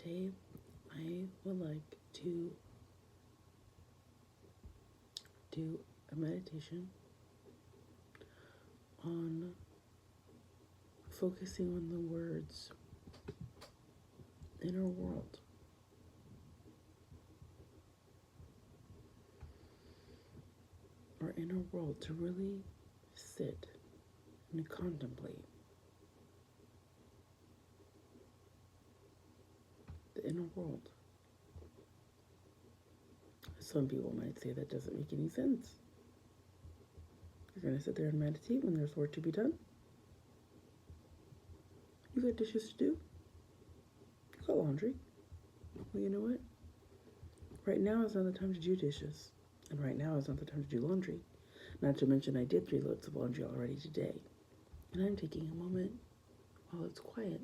today I would like to do a meditation on focusing on the words inner world. Our inner world, to really sit and contemplate the inner world. Some people might say that doesn't make any sense. You're going to sit there and meditate when there's work to be done. You got dishes to do. You got laundry. Well, you know what? Right now is not the time to do dishes. And right now is not the time to do laundry. Not to mention I did 3 loads of laundry already today. And I'm taking a moment while it's quiet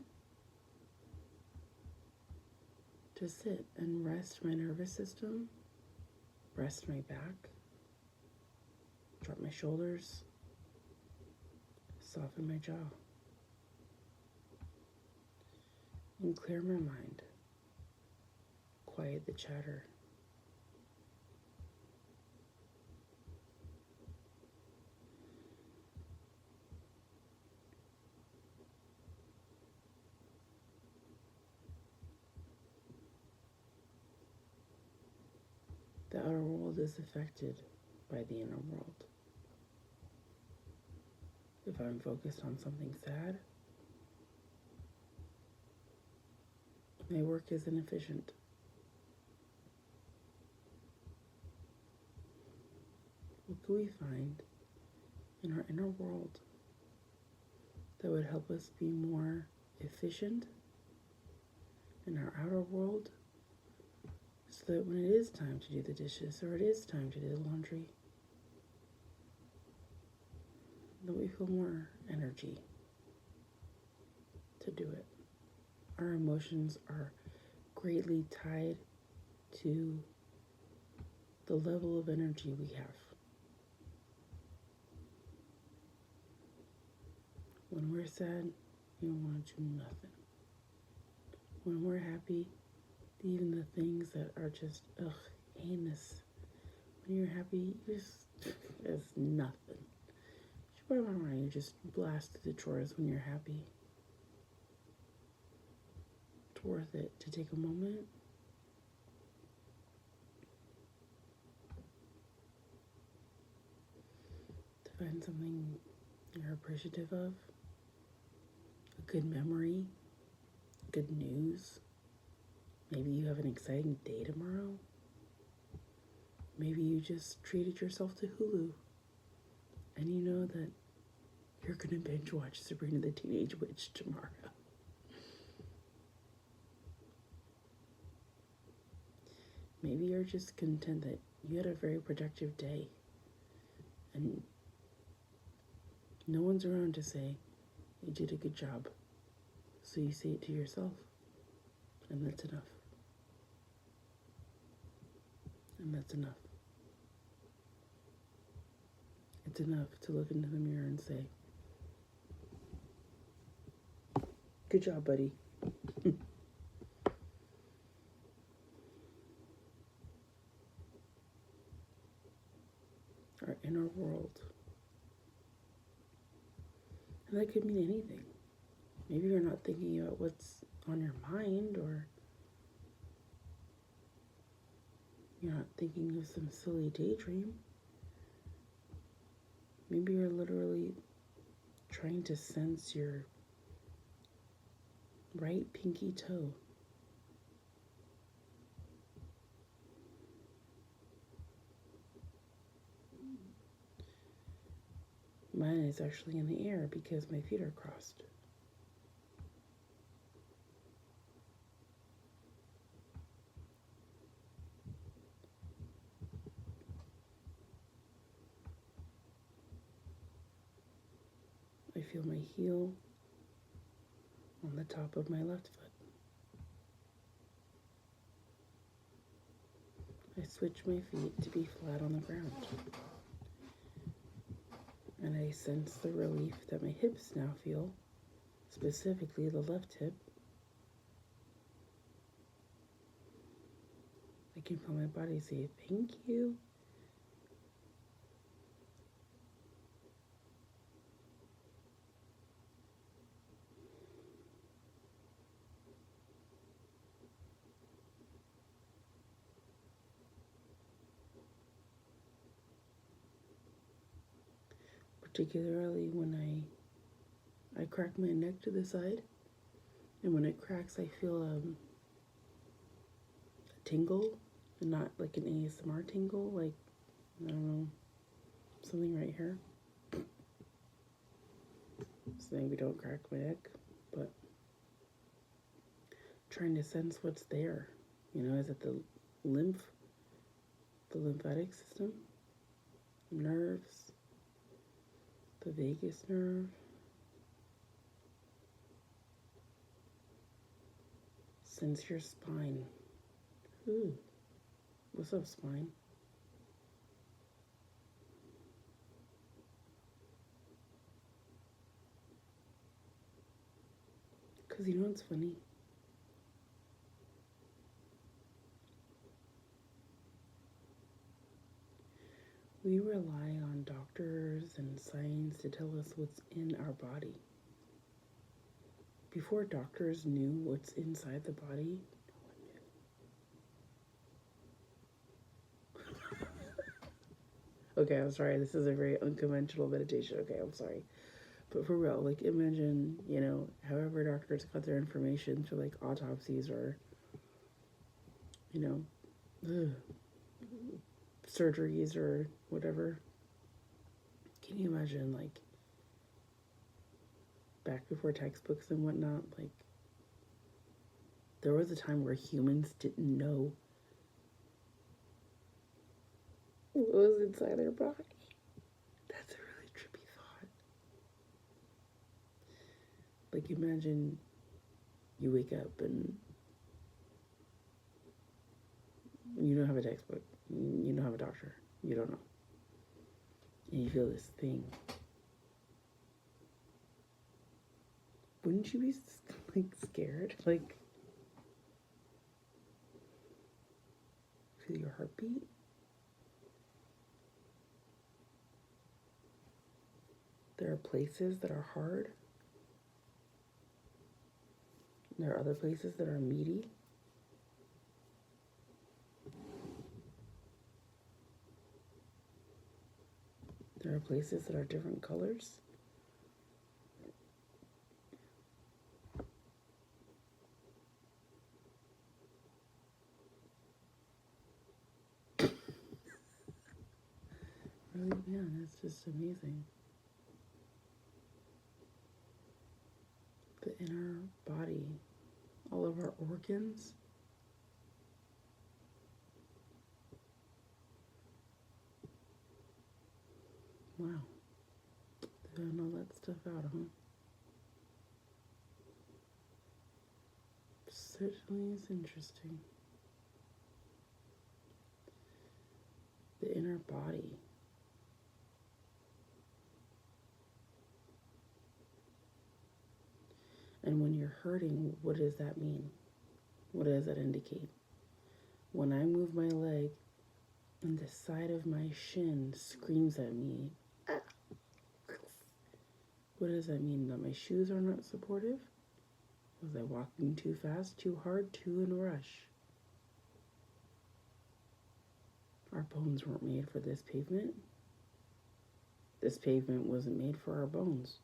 to sit and rest my nervous system, rest my back, drop my shoulders, soften my jaw, and clear my mind, quiet the chatter. The outer world is affected by the inner world. If I'm focused on something sad, my work is inefficient. What can we find in our inner world that would help us be more efficient in our outer world, so that when it is time to do the dishes or it is time to do the laundry, that we feel more energy to do it. Our emotions are greatly tied to the level of energy we have. When we're sad, we don't want to do nothing. When we're happy, even the things that are just, heinous. When you're happy, it's nothing. You just blast through the chores when you're happy. It's worth it to take a moment to find something you're appreciative of, a good memory, good news. Maybe you have an exciting day tomorrow. Maybe you just treated yourself to Hulu and you know that you're going to binge watch Sabrina the Teenage Witch tomorrow. Maybe you're just content that you had a very productive day and no one's around to say you did a good job. So you say it to yourself, and that's enough. And that's enough. It's enough to look into the mirror and say, good job, buddy. Our inner world. And that could mean anything. Maybe you're not thinking about what's on your mind, or you're not thinking of some silly daydream. Maybe you're literally trying to sense your right pinky toe. Mine is actually in the air because my feet are crossed. I feel my heel on the top of my left foot. I switch my feet to be flat on the ground. And I sense the relief that my hips now feel, specifically the left hip. I can feel my body say thank you. Particularly when I crack my neck to the side, and when it cracks, I feel a tingle, and not like an ASMR tingle, like, I don't know, something right here. So maybe don't crack my neck, but trying to sense what's there. You know, is it the lymphatic system, nerves, the vagus nerve? Sense your spine. Ooh, what's up, spine? Because you know what's funny? We rely on doctors and science to tell us what's in our body. Before doctors knew what's inside the body, no one knew. Okay, I'm sorry. This is a very unconventional meditation. Okay, I'm sorry. But for real, like imagine, you know, however doctors got their information through like autopsies or, you know, ugh, surgeries or whatever. Can you imagine, like, back before textbooks and whatnot, like, there was a time where humans didn't know what was inside their body. That's a really trippy thought. Like, imagine you wake up and you don't have a textbook, you don't have a doctor, you don't know, and you feel this thing. Wouldn't you be like scared? Like, feel your heartbeat? There are places that are hard. There are other places that are meaty. There are places that are different colors. Really, man, that's just amazing. The inner body, all of our organs. Wow. They found all that stuff out, huh? Certainly is interesting. The inner body. And when you're hurting, what does that mean? What does that indicate? When I move my leg and the side of my shin screams at me, ah, what does that mean? That my shoes are not supportive? Was I walking too fast, too hard, too in a rush? Our bones weren't made for this pavement. This pavement wasn't made for our bones.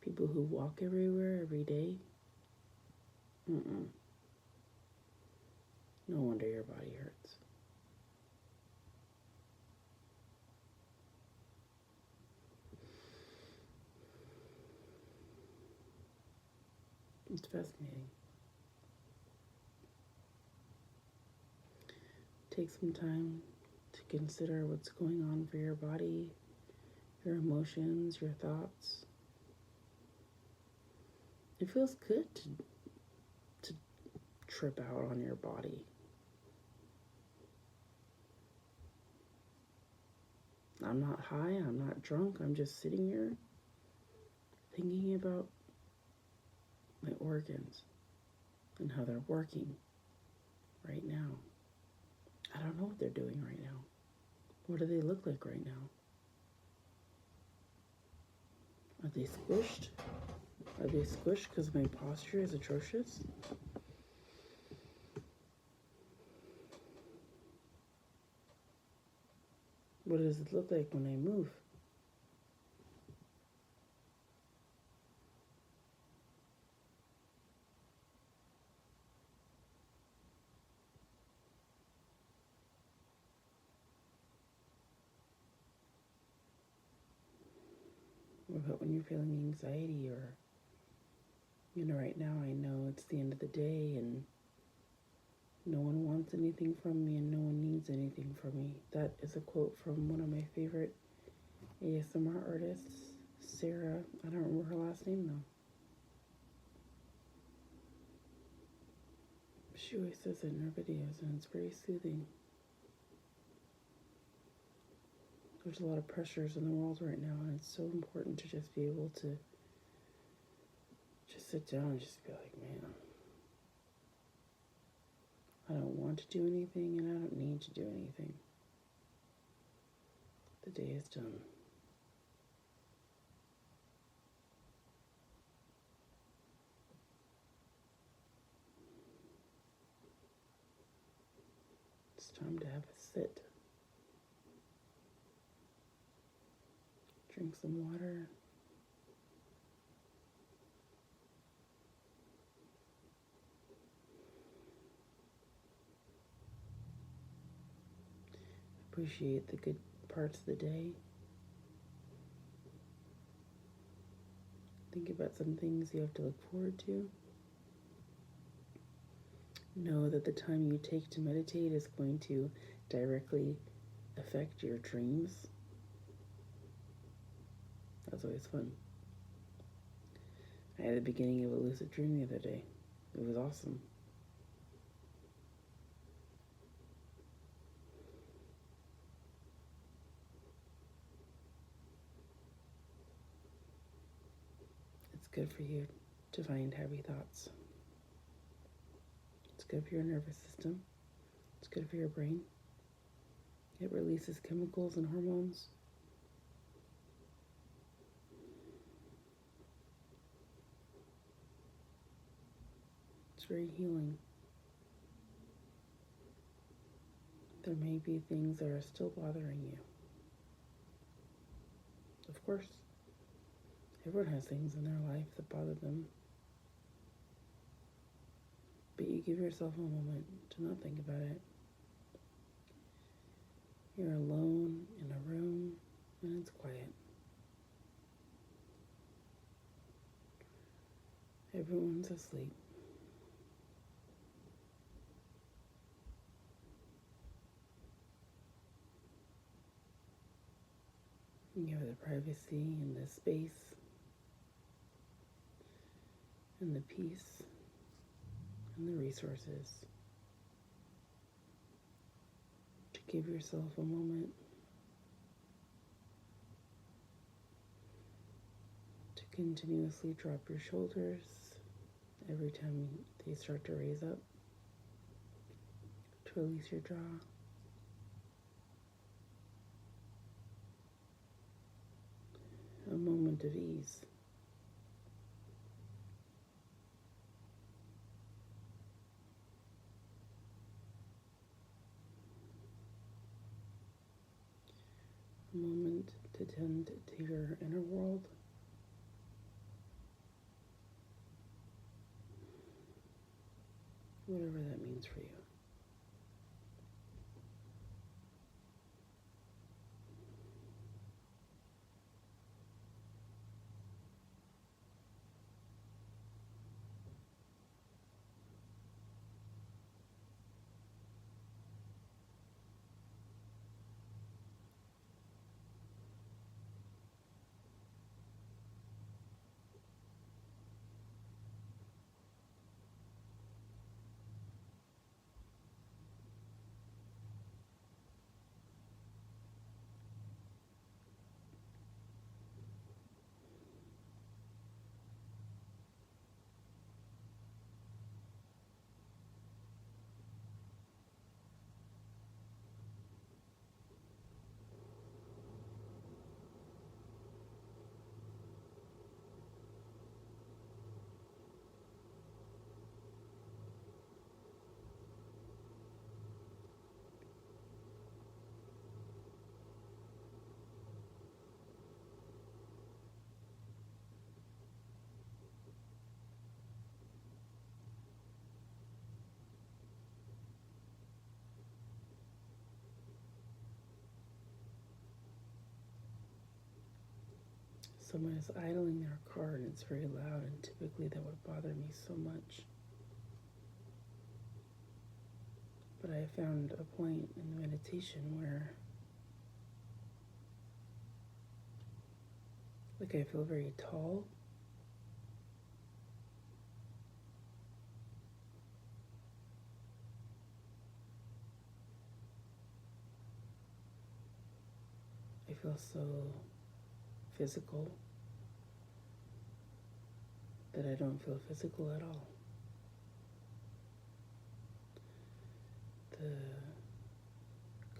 People who walk everywhere every day, no wonder your body hurts. It's fascinating. Take some time to consider what's going on for your body, your emotions, your thoughts. It feels good to trip out on your body. I'm not high, I'm not drunk, I'm just sitting here thinking about my organs and how they're working. right now? I don't know what they're doing right now. What do they look like right now? Are they squished? Are they squished because my posture is atrocious? What does it look like when I move? What about when you're feeling anxiety or, right now I know it's the end of the day and no one wants anything from me and no one needs anything from me. That is a quote from one of my favorite ASMR artists, Sarah. I don't remember her last name though. She always says it in her videos and it's very soothing. There's a lot of pressures in the world right now and it's so important to just be able to just sit down and just be like, man, I don't want to do anything and I don't need to do anything. The day is done. It's time to have a sit. Drink some water. Appreciate the good parts of the day. Think about some things you have to look forward to. Know that the time you take to meditate is going to directly affect your dreams. That's always fun. I had the beginning of a lucid dream the other day. It was awesome. It's good for you to find happy thoughts. It's good for your nervous system. It's good for your brain. It releases chemicals and hormones. It's very healing. There may be things that are still bothering you. Of course, everyone has things in their life that bother them. But you give yourself a moment to not think about it. You're alone in a room and it's quiet. Everyone's asleep. You have the privacy and the space and the peace and the resources to give yourself a moment to continuously drop your shoulders every time they start to raise up, to release your jaw. A moment of ease. A moment to tend to your inner world. Whatever that means for you. someone is idling their car and it's very loud, and typically that would bother me so much. But I found a point in the meditation where, like, I feel very tall. I feel so physical that I don't feel physical at all. The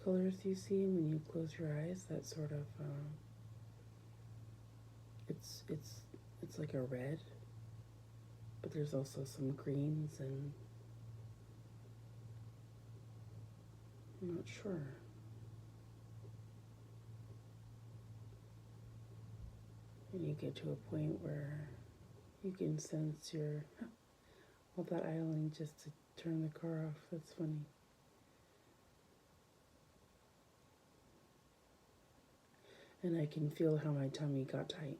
colors you see when you close your eyes, that sort of, it's like a red, but there's also some greens, and I'm not sure. And you get to a point where you can sense your, all that idling just to turn the car off. That's funny. And I can feel how my tummy got tight.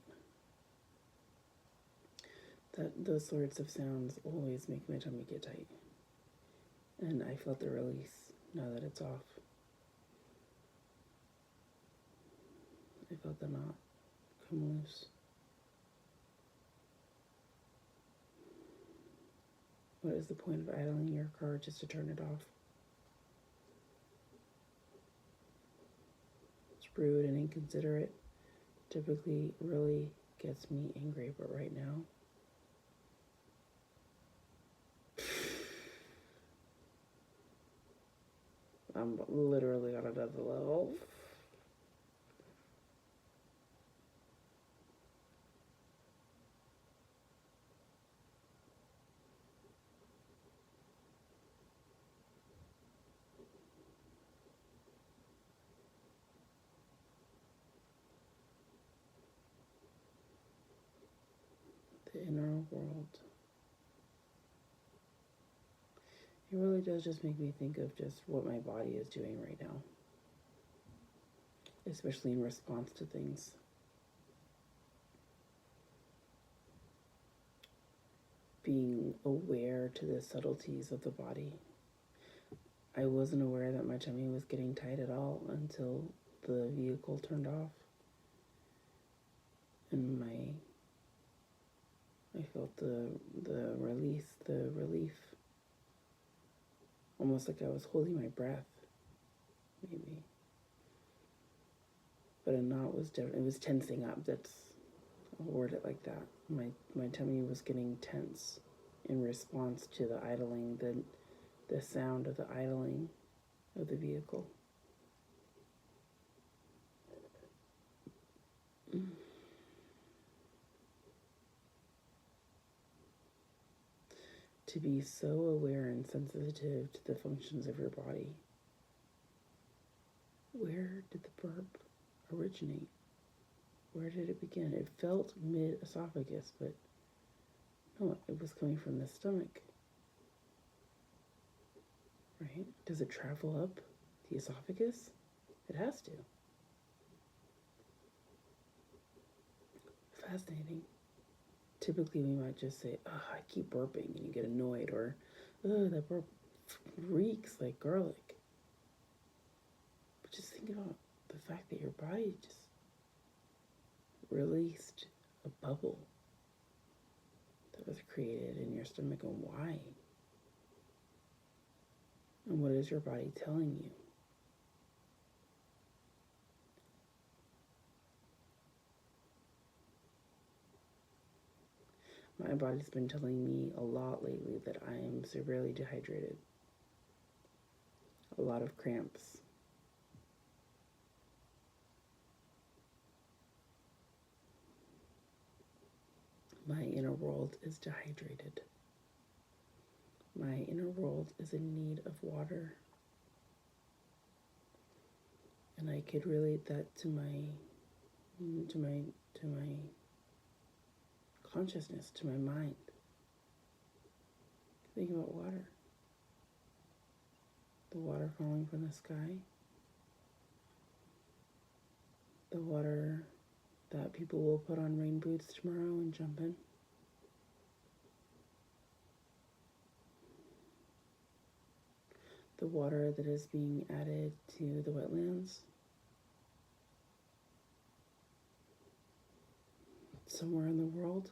Those sorts of sounds always make my tummy get tight. And I felt the release now that it's off. I felt the knot come loose. What is the point of idling your car just to turn it off? It's rude and inconsiderate. Typically really gets me angry, but right now, I'm literally on another level. The inner world. It really does just make me think of just what my body is doing right now, especially in response to things. Being aware to the subtleties of the body. I wasn't aware that my tummy was getting tight at all until the vehicle turned off. And I felt the release, the relief. Almost like I was holding my breath, maybe. But a knot was different. It was tensing up. I'll word it like that. My tummy was getting tense in response to the idling, the sound of the idling of the vehicle. To be so aware and sensitive to the functions of your body. Where did the burp originate? Where did it begin? It felt mid-esophagus, but no, it was coming from the stomach. Right? Does it travel up the esophagus? It has to. Fascinating. Typically, we might just say, oh, I keep burping, and you get annoyed, or, oh, that burp reeks like garlic. But just think about the fact that your body just released a bubble that was created in your stomach, and why? And what is your body telling you? My body's been telling me a lot lately that I am severely dehydrated. A lot of cramps. My inner world is dehydrated. My inner world is in need of water. And I could relate that to my consciousness, to my mind. Think about water. The water falling from the sky. The water that people will put on rain boots tomorrow and jump in. The water that is being added to the wetlands. Somewhere in the world,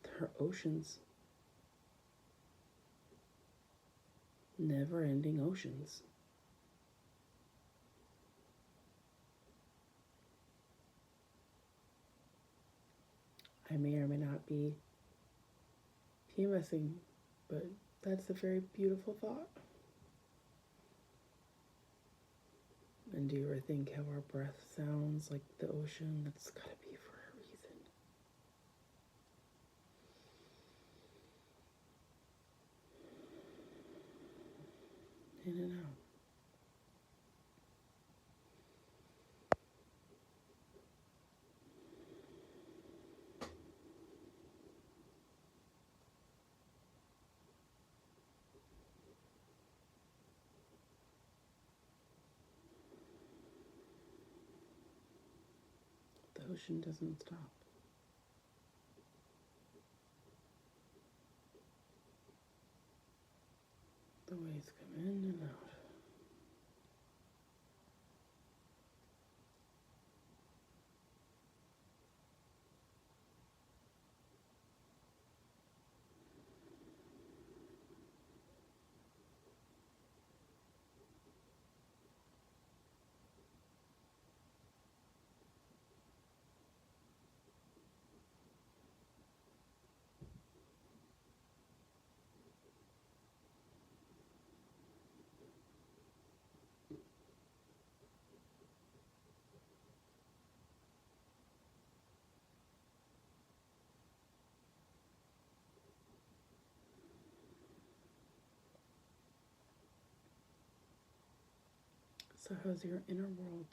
there are oceans. Never-ending oceans. I may or may not be PMSing, but that's a very beautiful thought. And do you ever think how our breath sounds like the ocean? That's gotta be for a reason. In and out. The ocean doesn't stop. The waves come in and out. So how's your inner world?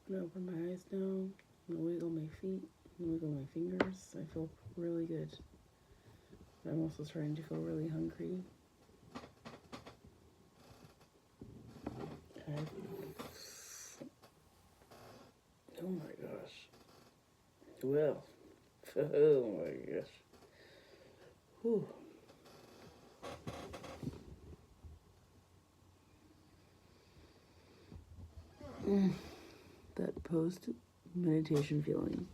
I'm gonna open my eyes now. I'm gonna wiggle my feet, wiggle my fingers. I feel really good. But I'm also starting to feel really hungry. Okay. Oh my gosh. Well, oh my gosh. Whew. That post meditation feeling.